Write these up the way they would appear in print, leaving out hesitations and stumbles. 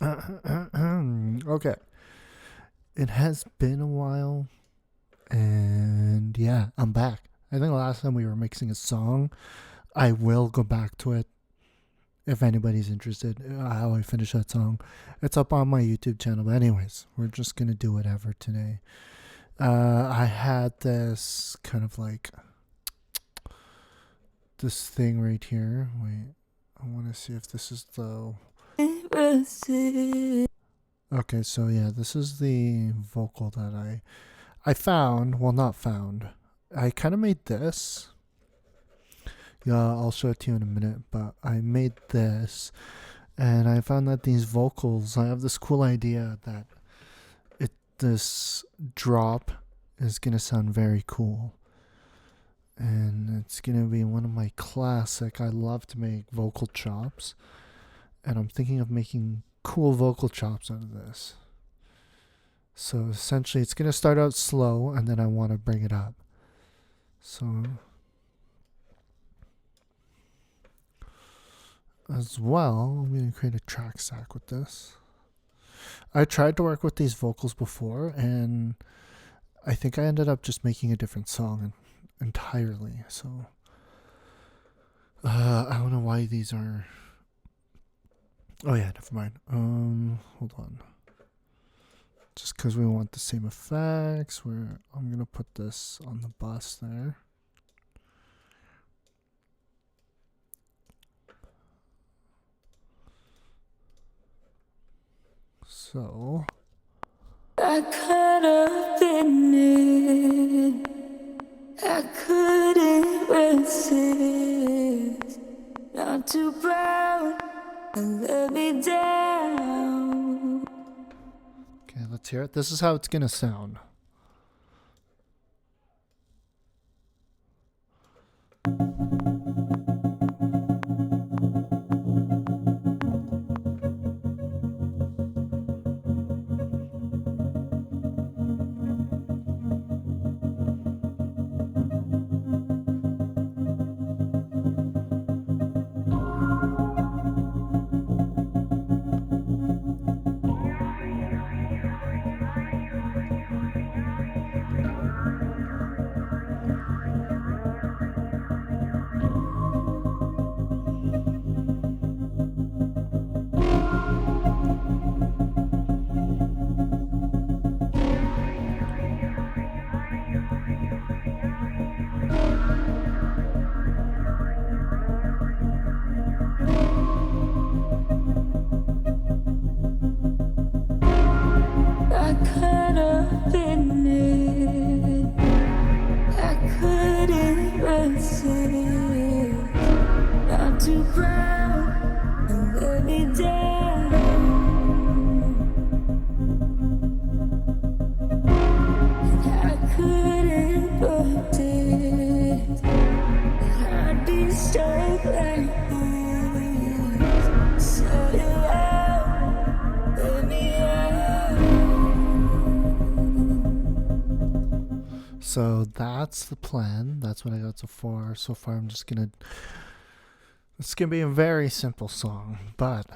Okay. It has been a while, and yeah, I'm back. I think last time we were mixing a song. I will go back to it if anybody's interested. How I finish that song. It's up on my YouTube channel. But anyways, we're just gonna do whatever today. I had this kind of like this thing right here. Wait, I want to see if this is the. Okay, so yeah, this is the vocal that I found. Well, not found. I kind of made this. Yeah, I'll show it to you in a minute. But I made this, and I found that these vocals. I have this cool idea that this drop is gonna sound very cool, and it's gonna be one of my classic. I love to make vocal chops, and I'm thinking of making cool vocal chops out of this. So essentially, it's gonna start out slow, and then I want to bring it up. So as well, I'm gonna create a track stack with this. I tried to work with these vocals before, and I think I ended up just making a different song entirely. So I don't know why these are. Oh yeah, never mind. Hold on. Just because we want the same effects, I'm gonna put this on the bus there. So I could have been it. I couldn't resist. Not too proud and let me down. Okay, let's hear it. This is how it's gonna sound. So that's the plan. That's what I got so far. So far, it's gonna be a very simple song, but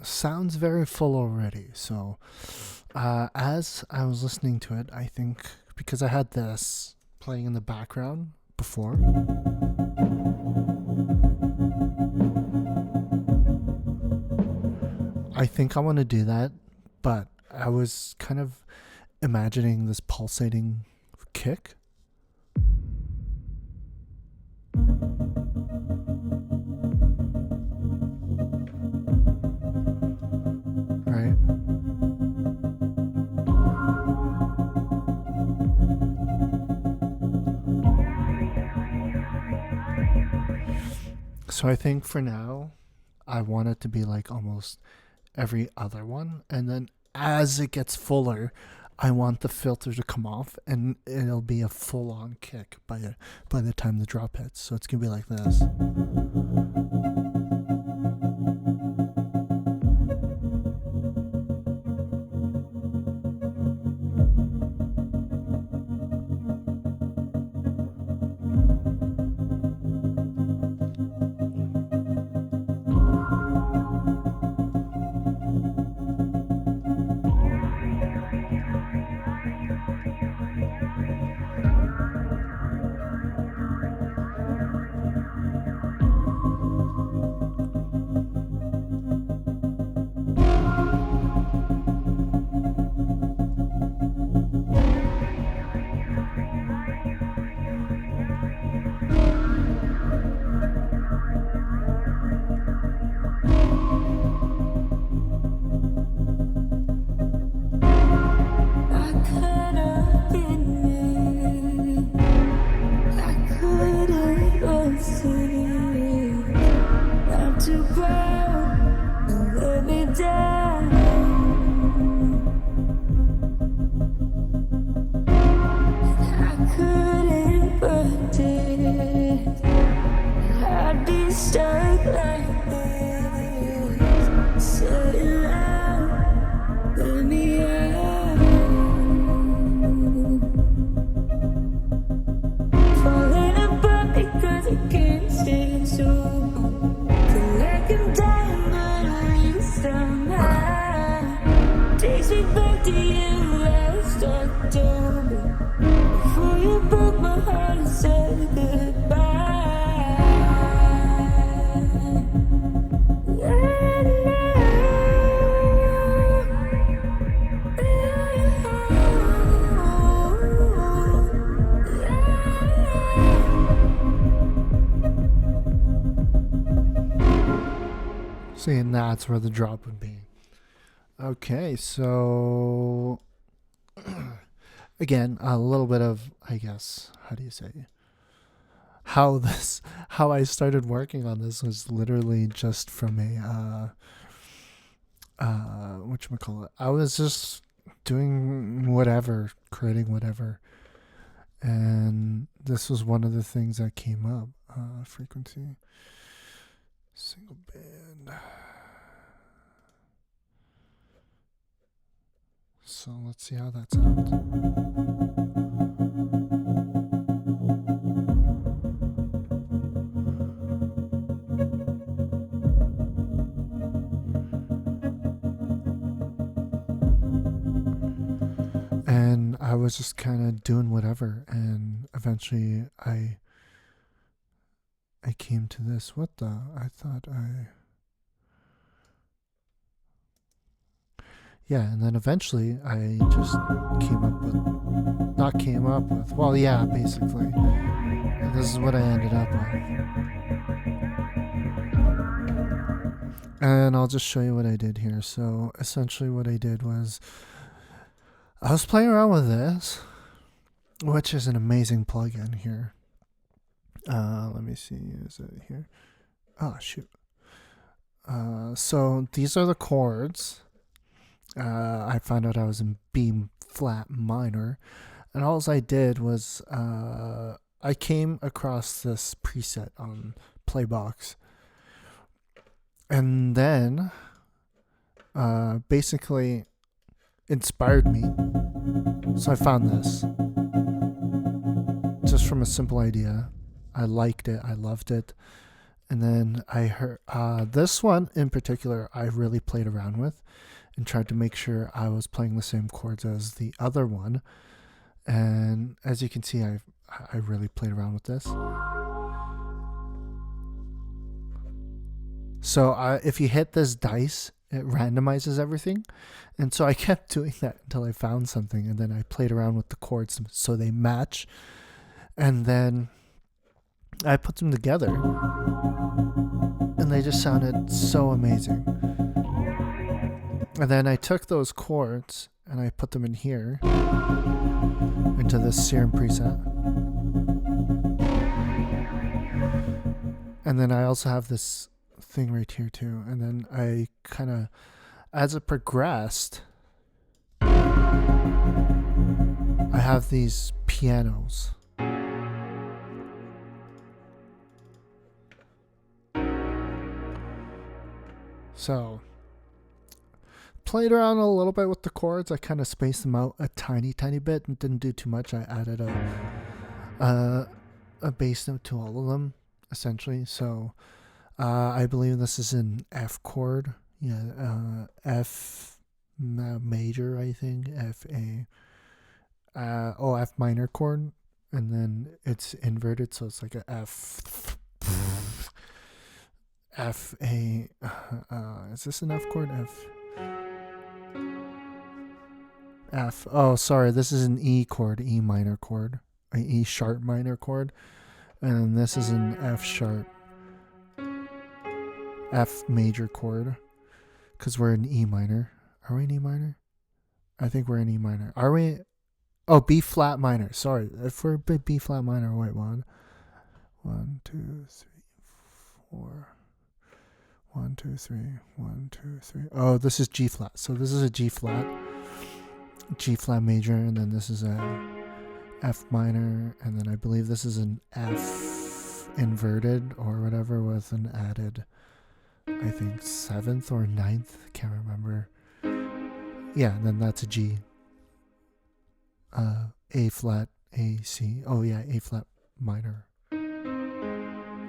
sounds very full already. So as I was listening to it, I think because I had this playing in the background before. I think I want to do that, but I was kind of imagining this pulsating kick. Right? So I think for now, I want it to be like almost every other one, and then as it gets fuller, I want the filter to come off, and it'll be a full-on kick by the time the drop hits. So it's gonna be like this. around and let me down. I couldn't predict I'd be stuck like this. Say it loud, let me out. Falling apart because I can't stay sober. Feel like I'm dying, but at least I'm high. Takes me back to you last October, before you broke my heart and said goodbye. See, and that's where the drop would be. Okay, so again, a little bit of, I guess, how do you say, how I started working on this was literally just from a whatchamacallit. I was just doing whatever, creating whatever, and this was one of the things that came up. Frequency, single band. So let's see how that sounds. And I was just kind of doing whatever, and eventually I came to this. What the? I thought yeah, and then eventually I just well, yeah, basically. And this is what I ended up with. And I'll just show you what I did here. So essentially what I did was I was playing around with this, which is an amazing plugin here. Let me see, is it here? Oh, shoot. So these are the chords. I found out I was in B flat minor, and all I did was I came across this preset on Playbox, and then basically inspired me. So I found this just from a simple idea. I liked it, I loved it, and then I heard this one in particular I really played around with and tried to make sure I was playing the same chords as the other one. And as you can see, I really played around with this. So if you hit this dice, it randomizes everything. And so I kept doing that until I found something, and then I played around with the chords so they match. And then I put them together, and they just sounded so amazing. And then I took those chords and I put them in here into this Serum preset. And then I also have this thing right here too. And then I kind of, as it progressed, I have these pianos. So played around a little bit with the chords. I kind of spaced them out a tiny bit and didn't do too much. I added a bass note to all of them, essentially. So I believe this is an F chord. Yeah, F major, I think. F minor chord, and then it's inverted, so it's like a F. F A. Is this an F chord? F. Oh, sorry. This is an E chord, E minor chord, an E sharp minor chord, and this is an F sharp, F major chord, because we're in E minor. Are we in E minor? I think we're in E minor. Are we? Oh, B flat minor. Sorry, if we're B flat minor. Wait, 1, 2, 3, 4. 1, 2, 3, 1, 2, 3. Oh, this is G flat. So this is a G flat major, and then this is a F minor, and then I believe this is an F inverted or whatever with an added, I think, 7th or 9th, can't remember. Yeah, and then that's a G. A flat, A, C. Oh yeah, A flat minor.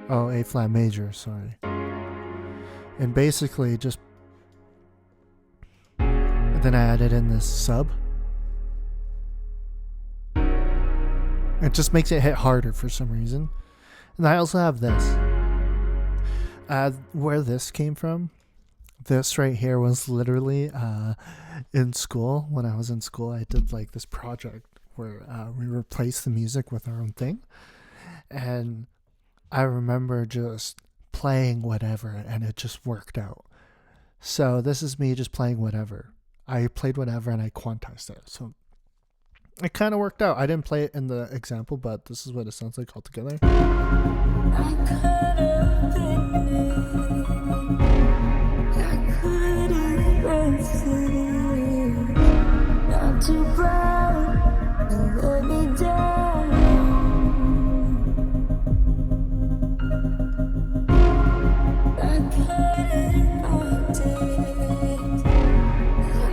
Oh, A flat major, sorry. And basically just then I added in this sub. It just makes it hit harder for some reason. And I also have this. Where this came from, this right here was literally in school. When I was in school, I did like this project where we replaced the music with our own thing. And I remember just playing whatever, and it just worked out. So this is me just playing whatever. I played whatever and I quantized it. So it kind of worked out. I didn't play it in the example, but this is what it sounds like altogether. I could have been you. I could have rested. Not too proud to let me down. I couldn't hold it.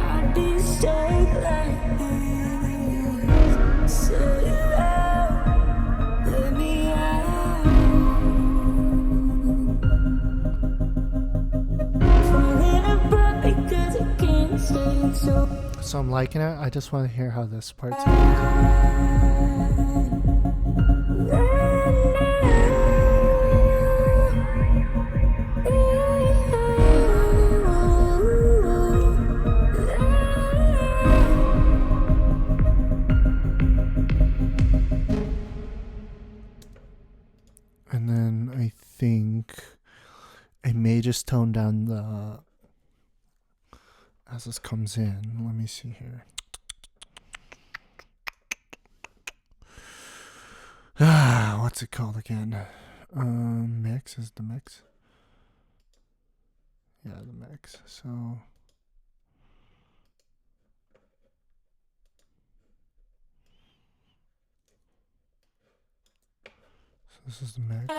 I'd be stayed like this. Say it out, let me out. Falling apart because I can't say it So I'm liking it. I just want to hear how this part sounds. And then I think I may just tone down the as this comes in. Let me see here. What's it called again? Mix is the mix. Yeah, the mix. So this is the mix.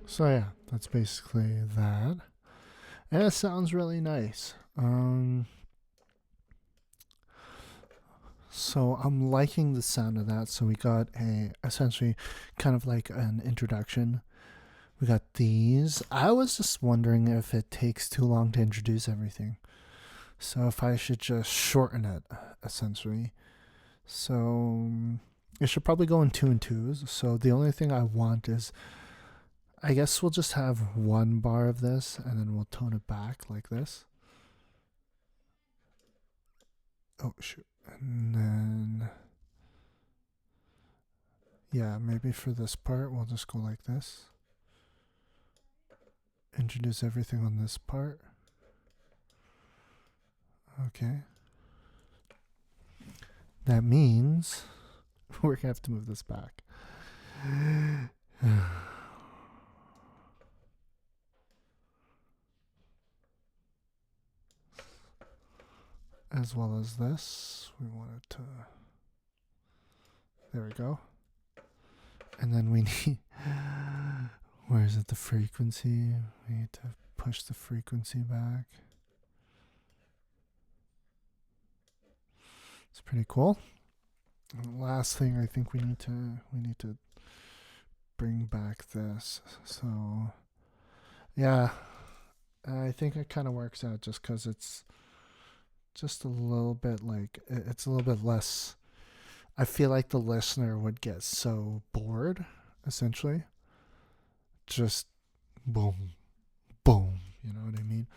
So yeah, that's basically that. And it sounds really nice. So I'm liking the sound of that. So we got essentially kind of like an introduction. We got these. I was just wondering if it takes too long to introduce everything. So if I should just shorten it, essentially. So it should probably go in 2 and 2s. So the only thing I want is, I guess we'll just have 1 bar of this, and then we'll tone it back like this. Oh, shoot. And then, yeah, maybe for this part, we'll just go like this. Introduce everything on this part. Okay. That means we're going to have to move this back. As well as this, we want it to, there we go. And then we need, where is it, the frequency? We need to push the frequency back. It's pretty cool. And the last thing I think we need to bring back this. So yeah, I think it kind of works out just because it's just a little bit like, it's a little bit less. I feel like the listener would get so bored, essentially. Just boom, boom, you know what I mean?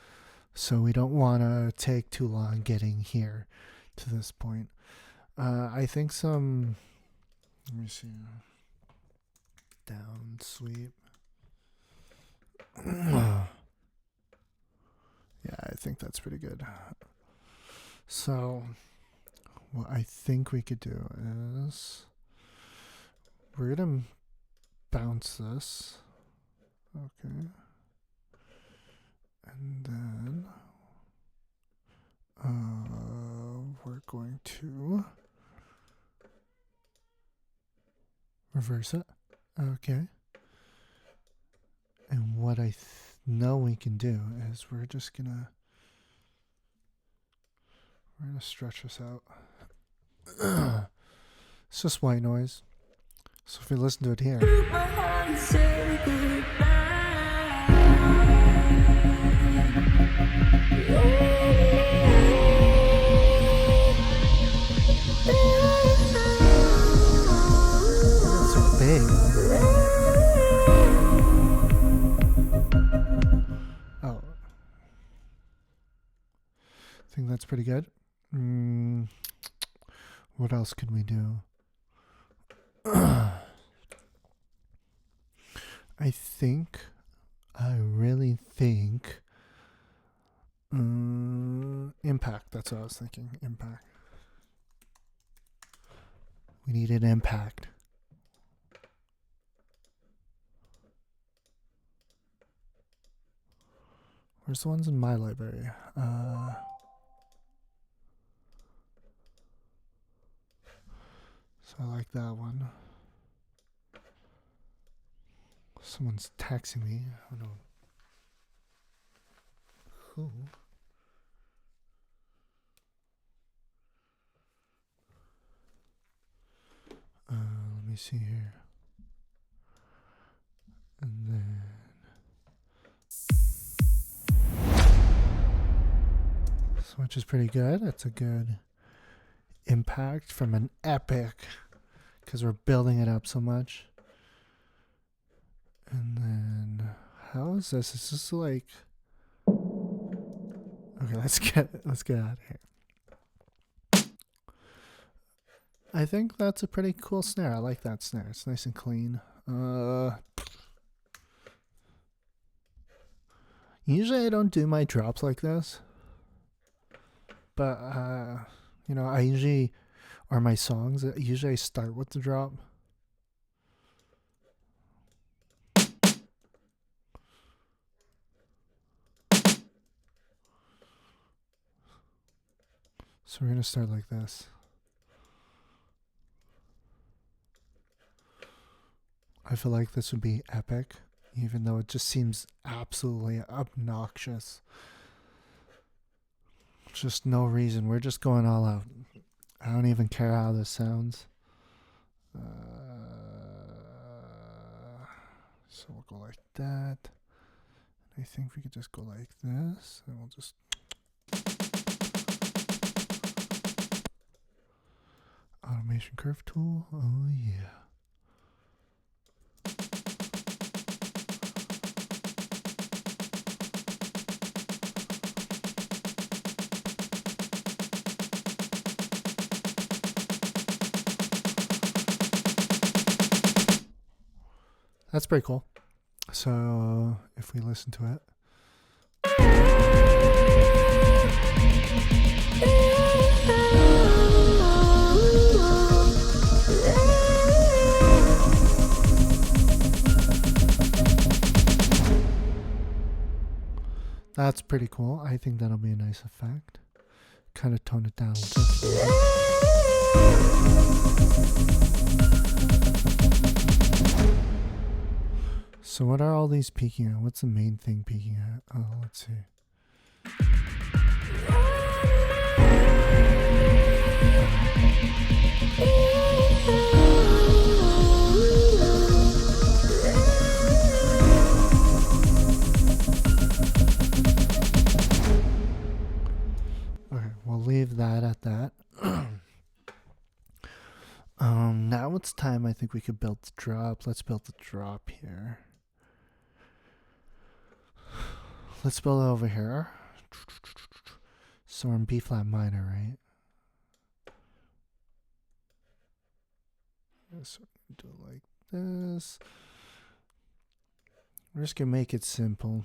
So we don't want to take too long getting here to this point. I think let me see, down sweep. think that's pretty good. So what I think we could do is we're gonna bounce this. Okay. And then we're going to reverse it. Okay. And what I know we can do is we're gonna stretch this out. It's just white noise. So if you listen to it here, Broke my heart and said goodbye. it's so big. Oh, I think that's pretty good. What else could we do? I really think impact. That's what I was thinking. Impact. We need an impact. Where's the ones in my library? So I like that one. Someone's texting me. Oh no. Who? Let me see here. And then which is pretty good. That's a good impact from an epic because we're building it up so much. And then how is this? Is this like okay? Let's get out of here. I think that's a pretty cool snare. I like that snare. It's nice and clean. Usually I don't do my drops like this. But I usually or my songs, usually I start with the drop. So we're going to start like this. I feel like this would be epic, even though it just seems absolutely obnoxious. Just no reason. We're just going all out. I don't even care how this sounds. So we'll go like that. I think we could just go like this, and we'll just... Automation curve tool. Oh yeah. That's pretty cool. So if we listen to it. That's pretty cool. I think that'll be a nice effect. Kind of tone it down just a little. So what are all these peaking at? What's the main thing peaking at? Oh, let's see. Okay, we'll leave that at that. Now it's time. I think we could build the drop. Let's build the drop here. Let's build it over here. So we're in B flat minor, right? So do it like this. We're just gonna make it simple.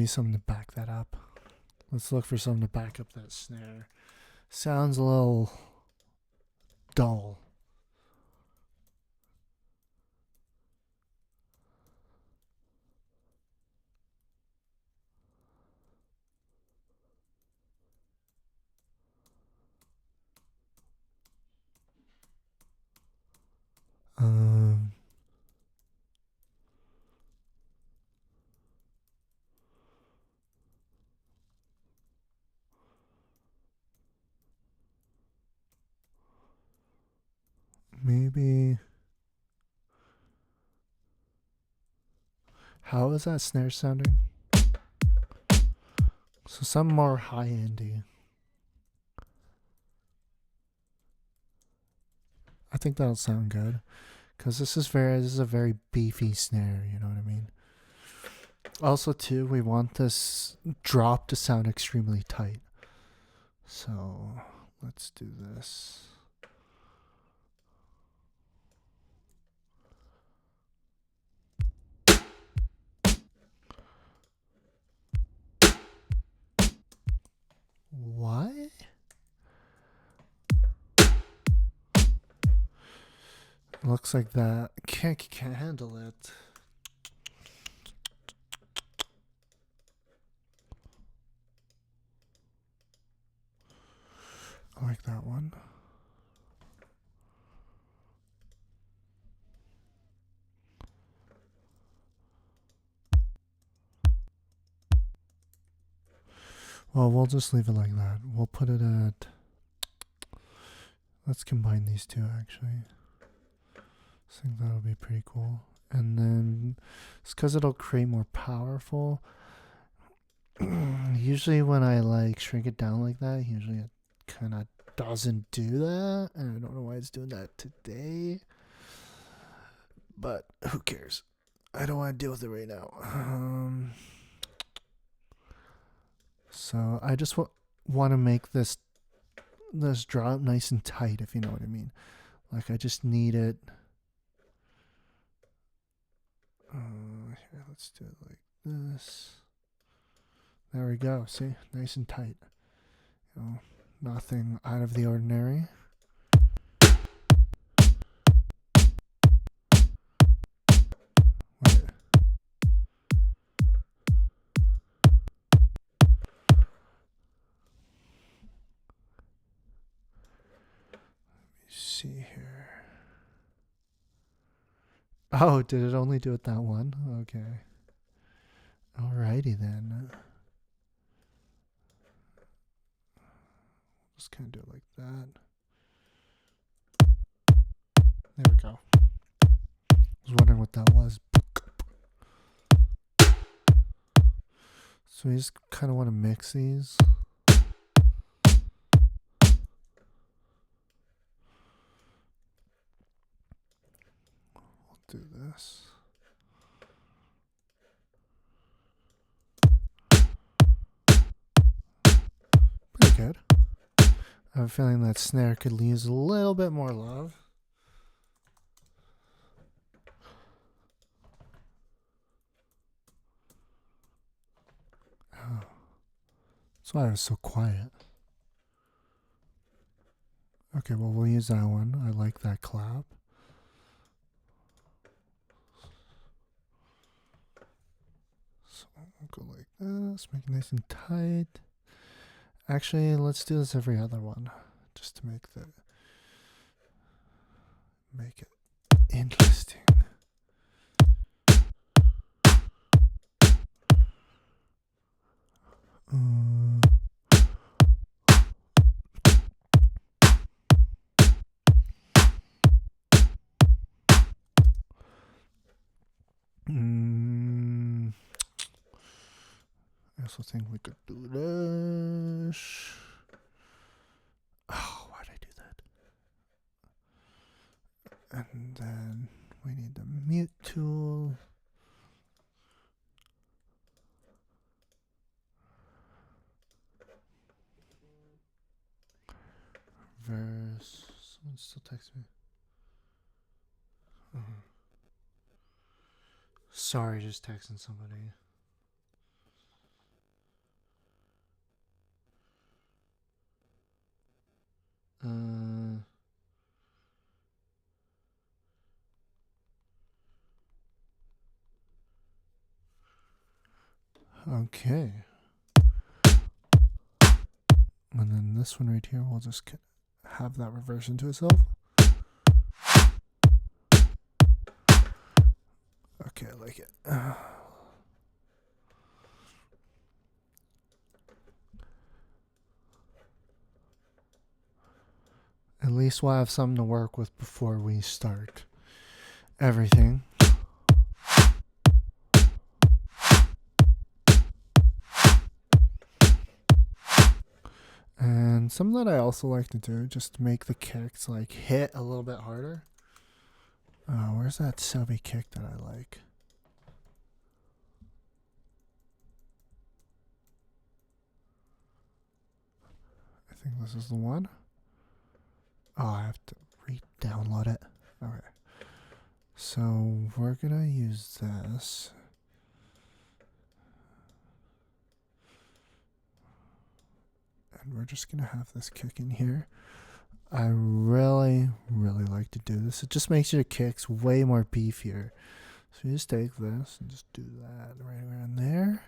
me something to back that up. Let's look for something to back up that snare. Sounds a little dull. Um, maybe. How is that snare sounding? So some more high-endy. I think that'll sound good, because this is a very beefy snare. You know what I mean? Also, too, we want this drop to sound extremely tight. So let's do this. What? Looks like that can't handle it. I like that one. Well, we'll just leave it like that. We'll put it at. Let's combine these two actually. I think that'll be pretty cool. And then it's because it'll create more powerful. Usually when I like shrink it down like that, usually it kind of doesn't do that. And I don't know why it's doing that today. But who cares? I don't want to deal with it right now. So I just want to make this drop nice and tight, if you know what I mean. Like I just need it. Here, let's do it like this. There we go. See, nice and tight. You know, nothing out of the ordinary. Wait. See here. Oh, did it only do it that one? Okay. Alrighty then. Just kind of do it like that. There we go. I was wondering what that was. So we just kind of want to mix these. Do this. Pretty good. I have a feeling that snare could use a little bit more love. Oh. That's why I was so quiet. Okay, well, we'll use that one. I like that clap. So we'll go like this, make it nice and tight. Actually, let's do this every other one, just to make it interesting. I also think we could do this. Oh, why did I do that? And then we need the mute tool. Verse. Someone still texts me. Sorry, just texting somebody. Okay. And then this one right here, we'll just have that reverse into itself. Okay, I like it. At least we'll have something to work with before we start everything. And something that I also like to do, just to make the kicks like hit a little bit harder. Where's that subby kick that I like? I think this is the one. Oh, I have to re-download it. Okay. So we're gonna use this. And we're just gonna have this kick in here. I really, really like to do this. It just makes your kicks way more beefier. So you just take this and just do that right around there.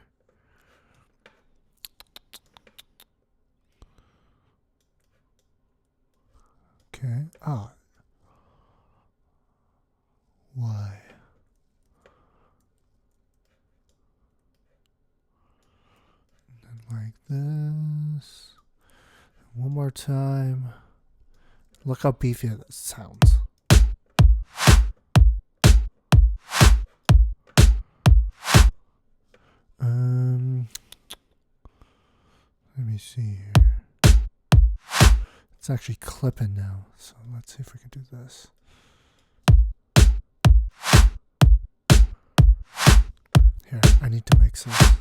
Okay. Ah. Why? And then like this. One more time. Look how beefy that sounds. Let me see here. It's actually clipping now, so let's see if we can do this. Here, I need to mix this.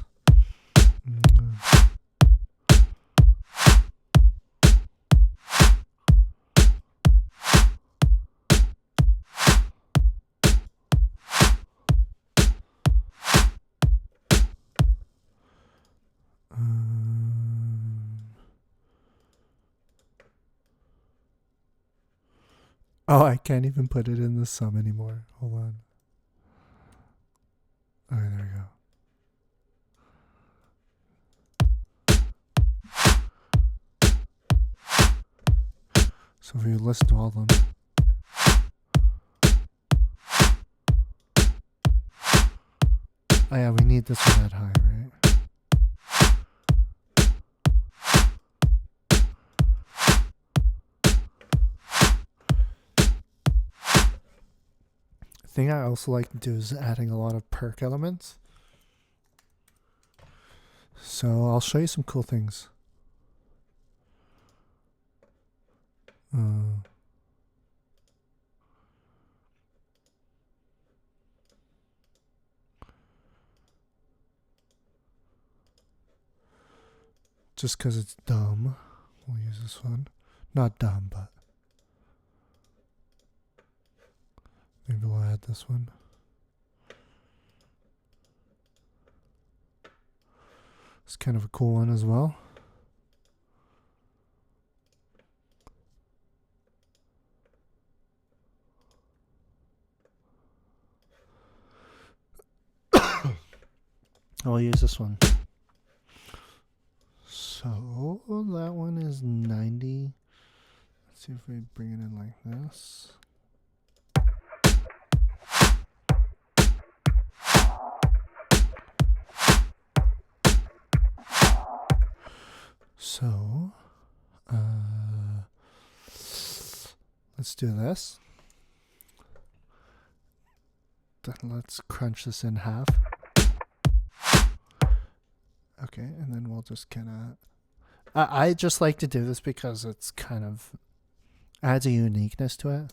Oh, I can't even put it in the sum anymore. Hold on. Okay, there we go. So if you list all of them. Oh yeah, we need this one that high, right? The thing I also like to do is adding a lot of perk elements. So I'll show you some cool things. Just because it's dumb, we'll use this one. Not dumb, but maybe we'll add this one. It's kind of a cool one as well. I'll use this one. So that one is 90. Let's see if we bring it in like this. So, let's do this. Then let's crunch this in half. Okay, and then we'll just kind of... I just like to do this because it's kind of adds a uniqueness to it.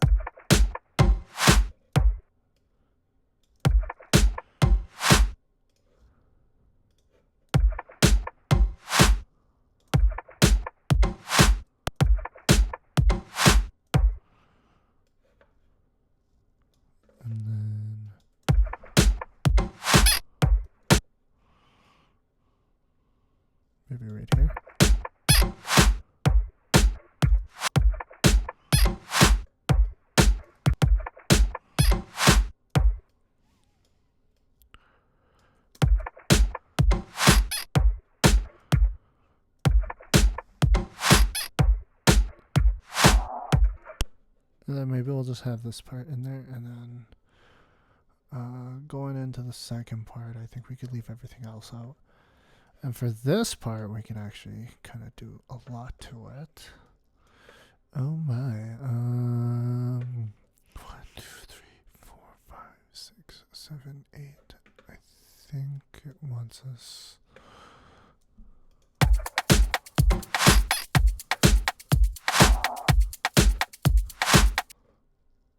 And then maybe right here. And then maybe we'll just have this part in there, and then going into the second part, I think we could leave everything else out. And for this part, we can actually kind of do a lot to it. Oh my. 1, 2, 3, 4, 5, 6, 7, 8. I think it wants us.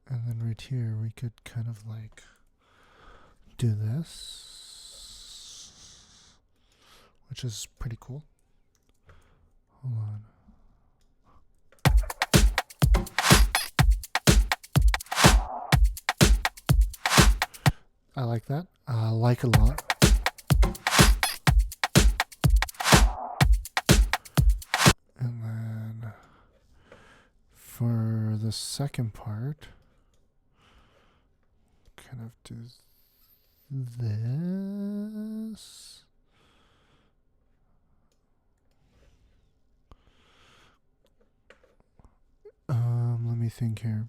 And then right here, we could kind of like do this, which is pretty cool. Hold on. I like that. I like a lot. And then for the second part, kind of do this. Let me think here.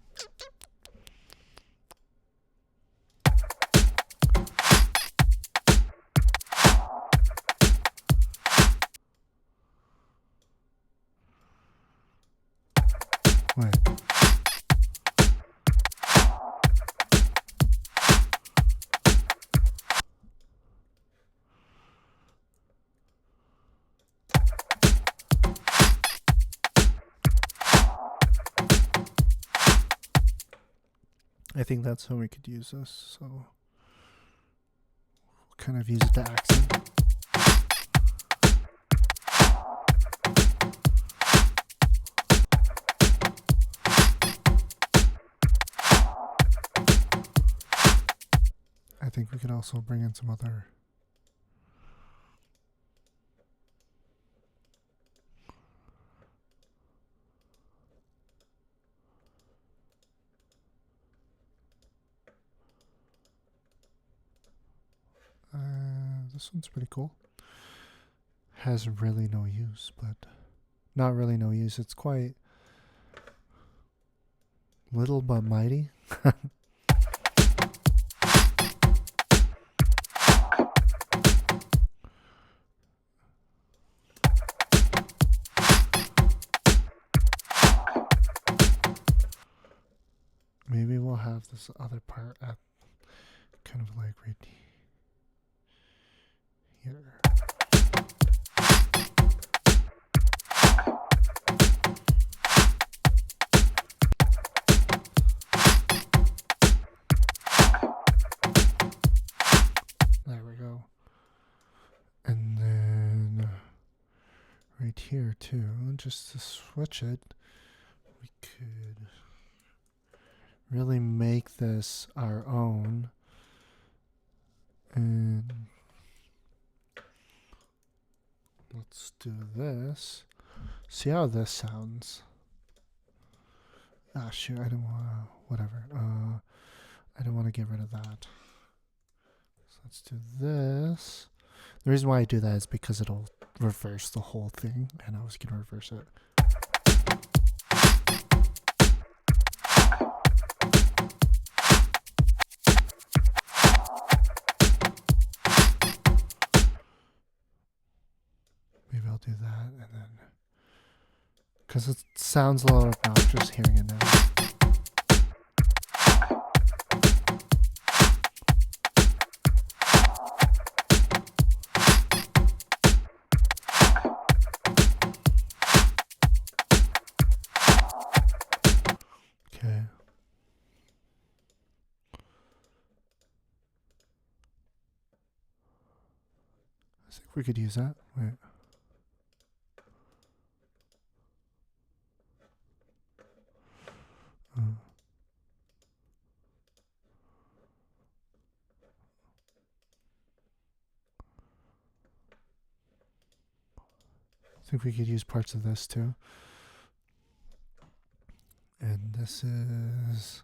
Wait. I think that's how we could use this. So we'll kind of use it to accent. I think we could also bring in some other. This one's pretty cool. Has really no use, but not really no use. It's quite little but mighty. Maybe we'll have this other part at kind of like right here. There we go. And then right here too, just to switch it, we could really make this our own. And let's do this. See how this sounds. Ah, shoot, I don't want to, whatever. I don't want to get rid of that. So let's do this. The reason why I do that is because it'll reverse the whole thing, and I was going to reverse it. Maybe I'll do that, and then, because it sounds a little obnoxious hearing it now. Okay. I think we could use that. Wait. I think we could use parts of this too. And this is,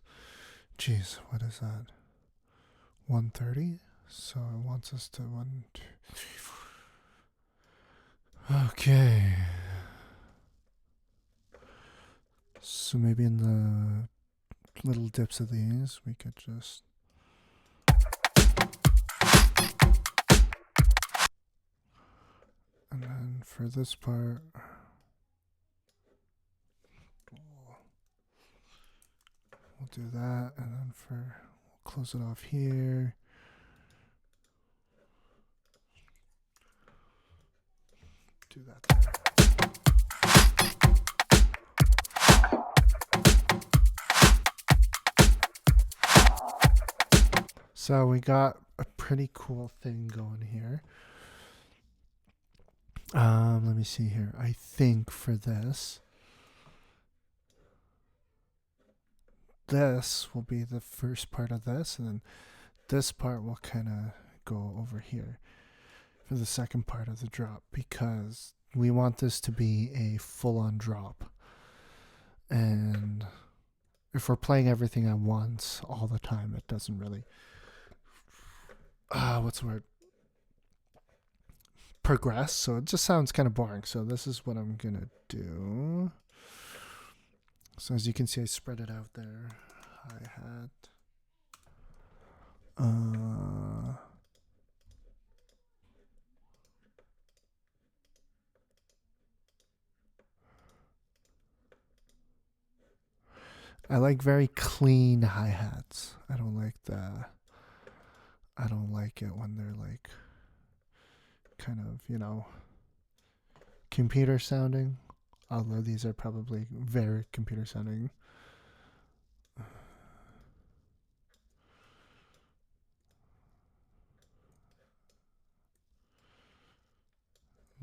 geez, what is that? 130? So it wants us to 1, 2, 3, 4. Okay. So maybe in the little dips of these, we could just. And then for this part, we'll do that, and then we'll close it off here. Do that there. So we got a pretty cool thing going here. Let me see here. I think for this will be the first part of this, and then this part will kind of go over here for the second part of the drop, because we want this to be a full-on drop. And if we're playing everything at once all the time, it doesn't really what's the word? Progress. So it just sounds kind of boring. So this is what I'm gonna do. So as you can see, I spread it out there. Hi-hat. I like very clean hi-hats. I don't like it when they're like kind of, computer sounding. Although these are probably very computer sounding.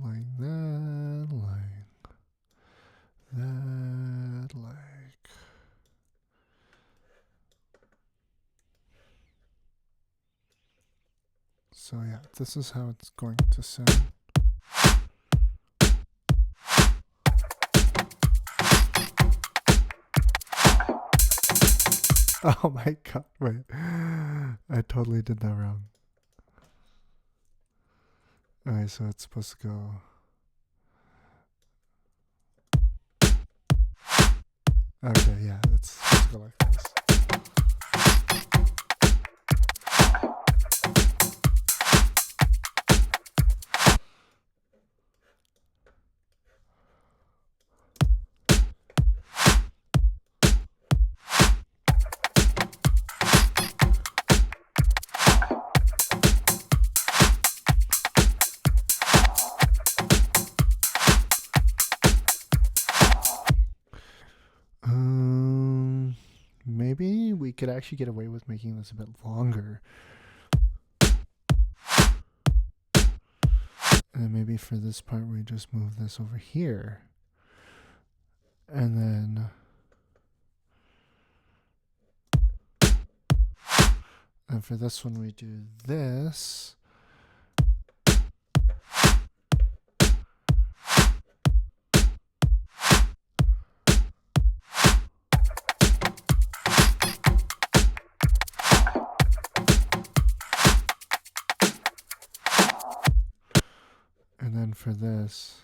Like that, like that, like. So yeah, this is how it's going to sound. Oh my god, wait. I totally did that wrong. Alright, so it's supposed to go. Okay, yeah, it's supposed to go like this. Maybe we could actually get away with making this a bit longer. And maybe for this part, we just move this over here. And then. And for this one, we do this. And then for this,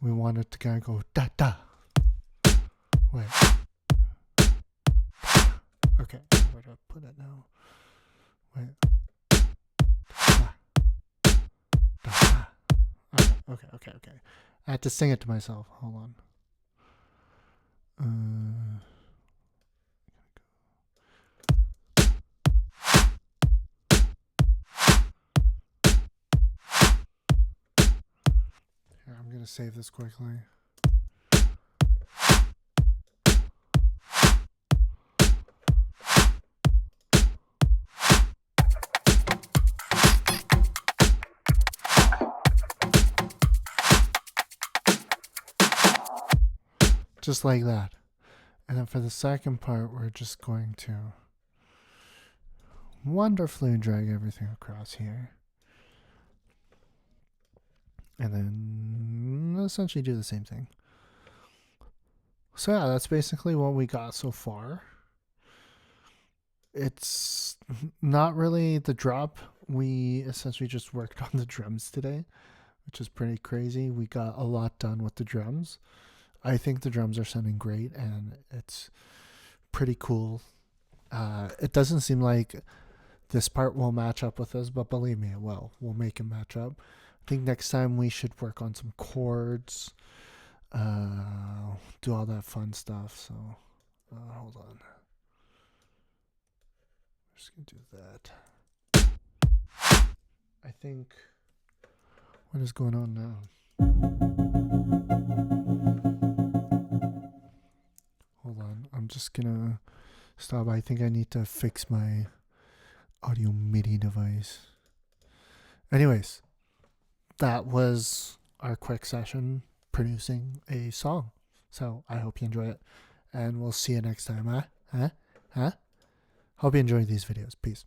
we want it to kind of go da da. Wait. Okay, where do I put it now? Wait. Da, da, da. Okay. I had to sing it to myself. Hold on. Here, I'm gonna save this quickly. Just like that. And then for the second part, we're just going to wonderfully drag everything across here. And then essentially do the same thing. So yeah, that's basically what we got so far. It's not really the drop. We essentially just worked on the drums today, which is pretty crazy. We got a lot done with the drums. I think the drums are sounding great, and it's pretty cool. It doesn't seem like this part will match up with this, but believe me, it will. We'll make it match up. I think next time we should work on some chords, do all that fun stuff. So, hold on. I'm just going to do that. I think. What is going on now? Hold on. I'm just going to stop. I think I need to fix my audio MIDI device. Anyways, that was our quick session producing a song. So I hope you enjoy it, and we'll see you next time. Hope you enjoy these videos. Peace.